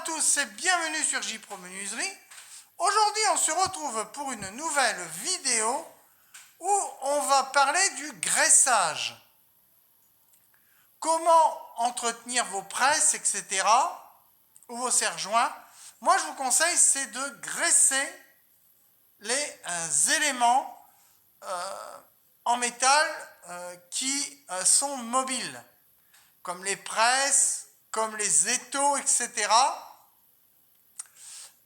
à tous et bienvenue sur JPro Menuiserie. Aujourd'hui, on se retrouve pour une nouvelle vidéo où on va parler du graissage. Comment entretenir vos presses, etc. ou vos serre-joints. Moi, je vous conseille, c'est de graisser les éléments en métal qui sont mobiles, comme les presses, comme les étaux, etc.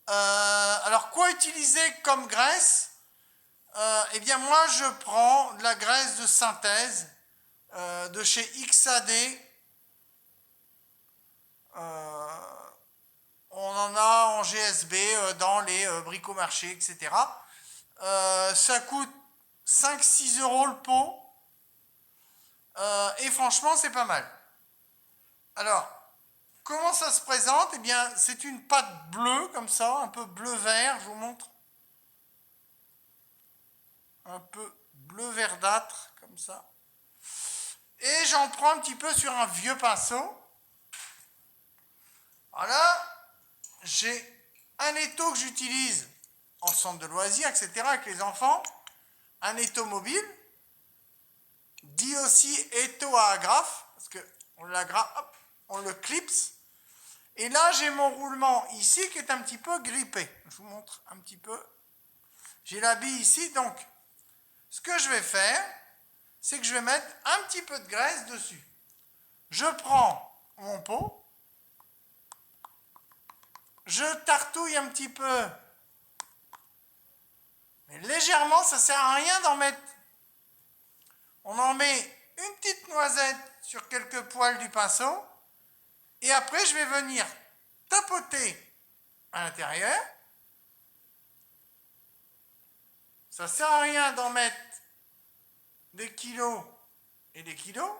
Alors, quoi utiliser comme graisse? Eh bien, moi, je prends de la graisse de synthèse de chez XAD. On en a en GSB dans les bricomarchés, etc. Ça coûte 5-6 € le pot. Et franchement, c'est pas mal. Alors, comment ça se présente? Eh bien, c'est une pâte bleue, comme ça, un peu bleu-vert, je vous montre. Un peu bleu verdâtre, comme ça. Et j'en prends un petit peu sur un vieux pinceau. Voilà. J'ai un étau que j'utilise en centre de loisirs, etc., avec les enfants. Un étau mobile, dit aussi étau à agrafe, parce qu'on l'agrafe, hop, on le clipse. Et là, j'ai mon roulement ici qui est un petit peu grippé. Je vous montre un petit peu. J'ai la bille ici, donc ce que je vais faire, c'est que je vais mettre un petit peu de graisse dessus. Je prends mon pot, je tartouille un petit peu, mais légèrement, ça ne sert à rien d'en mettre. On en met une petite noisette sur quelques poils du pinceau, et après, je vais venir tapoter à l'intérieur. Ça ne sert à rien d'en mettre des kilos et des kilos.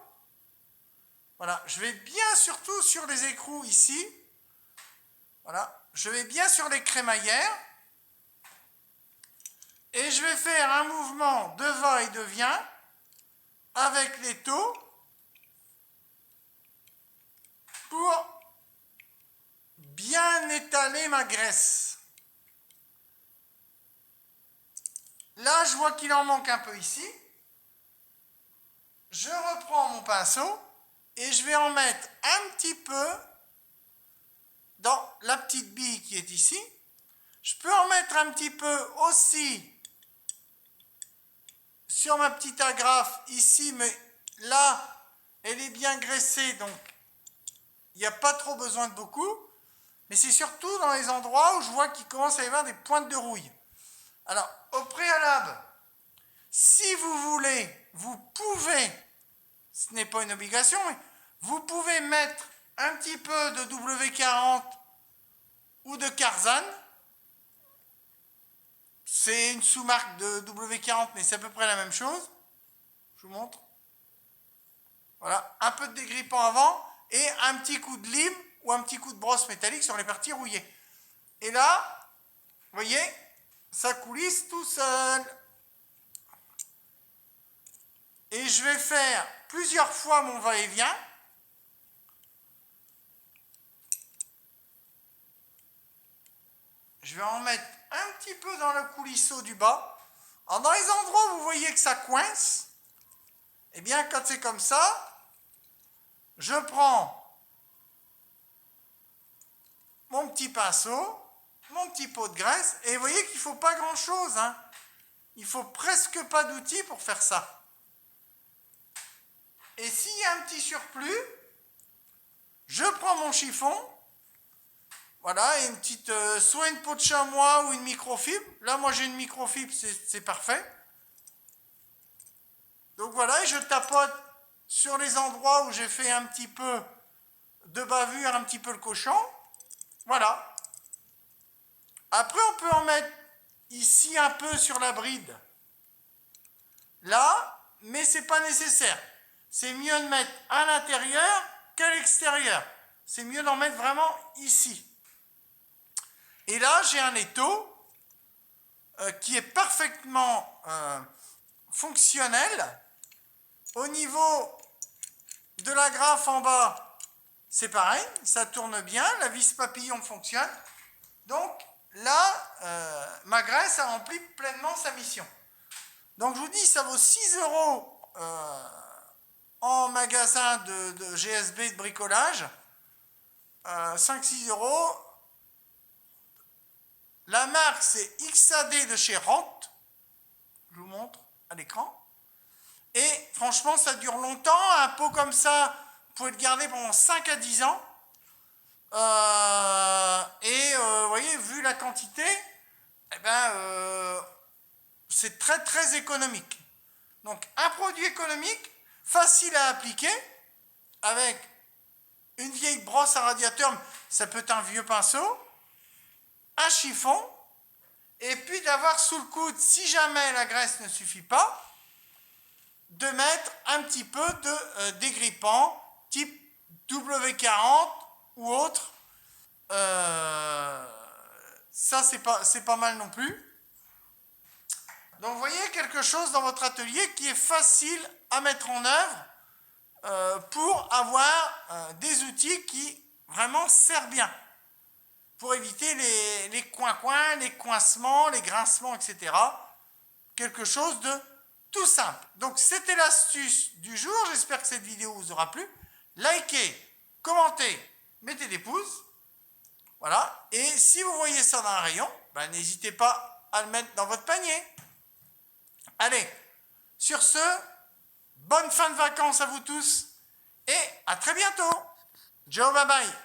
Voilà, je vais bien surtout sur les écrous ici. Voilà, je vais bien sur les crémaillères. Et je vais faire un mouvement de va et de vient avec l'étau pour bien étaler ma graisse. Là, je vois qu'il en manque un peu ici. Je reprends mon pinceau et je vais en mettre un petit peu dans la petite bille qui est ici. Je peux en mettre un petit peu aussi sur ma petite agrafe ici, mais là, elle est bien graissée, donc il n'y a pas trop besoin de beaucoup. Mais c'est surtout dans les endroits où je vois qu'il commence à y avoir des pointes de rouille. Alors, au préalable, si vous voulez, vous pouvez, ce n'est pas une obligation, mais vous pouvez mettre un petit peu de W40 ou de Karzan. C'est une sous-marque de W40, mais c'est à peu près la même chose. Je vous montre. Voilà, un peu de dégrippant avant et un petit coup de lime ou un petit coup de brosse métallique sur les parties rouillées. Et là, vous voyez, ça coulisse tout seul. Et je vais faire plusieurs fois mon va-et-vient. Je vais en mettre un petit peu dans le coulisseau du bas. Alors dans les endroits où vous voyez que ça coince, eh bien quand c'est comme ça, je prends mon petit pinceau, mon petit pot de graisse, et vous voyez qu'il ne faut pas grand chose, hein. Il ne faut presque pas d'outils pour faire ça. Et s'il y a un petit surplus, je prends mon chiffon, voilà, et une petite, soit une peau de chamois ou une microfibre. Là, moi, j'ai une microfibre, c'est parfait. Donc voilà, et je tapote sur les endroits où j'ai fait un petit peu de bavure, un petit peu le cochon. Voilà. Après, on peut en mettre ici un peu sur la bride. Là, mais ce n'est pas nécessaire. C'est mieux de mettre à l'intérieur qu'à l'extérieur. C'est mieux d'en mettre vraiment ici. Et là, j'ai un étau qui est parfaitement fonctionnel. Au niveau de l'agrafe en bas, c'est pareil, ça tourne bien, la vis papillon fonctionne. Donc là, ma graisse a rempli pleinement sa mission. Donc je vous dis, ça vaut 6 euros en magasin de GSB de bricolage. 5-6 euros. La marque, c'est XAD de chez Ront. Je vous montre à l'écran. Et franchement, ça dure longtemps. Un pot comme ça, vous pouvez le garder pendant 5 à 10 ans. Vous voyez, vu la quantité, eh ben, c'est très très économique. Donc, un produit économique, facile à appliquer, avec une vieille brosse à radiateur, ça peut être un vieux pinceau, un chiffon, et puis d'avoir sous le coude, si jamais la graisse ne suffit pas, de mettre un petit peu de dégrippant type W40 ou autre. Ça, c'est pas mal non plus. Donc, vous voyez quelque chose dans votre atelier qui est facile à mettre en œuvre pour avoir des outils qui vraiment servent bien. Pour éviter les coins-coins, les coincements, les grincements, etc. Quelque chose de tout simple. Donc, c'était l'astuce du jour. J'espère que cette vidéo vous aura plu. Likez, commentez, mettez des pouces. Voilà. Et si vous voyez ça dans un rayon, ben, n'hésitez pas à le mettre dans votre panier. Allez, sur ce, bonne fin de vacances à vous tous et à très bientôt. Ciao, bye bye.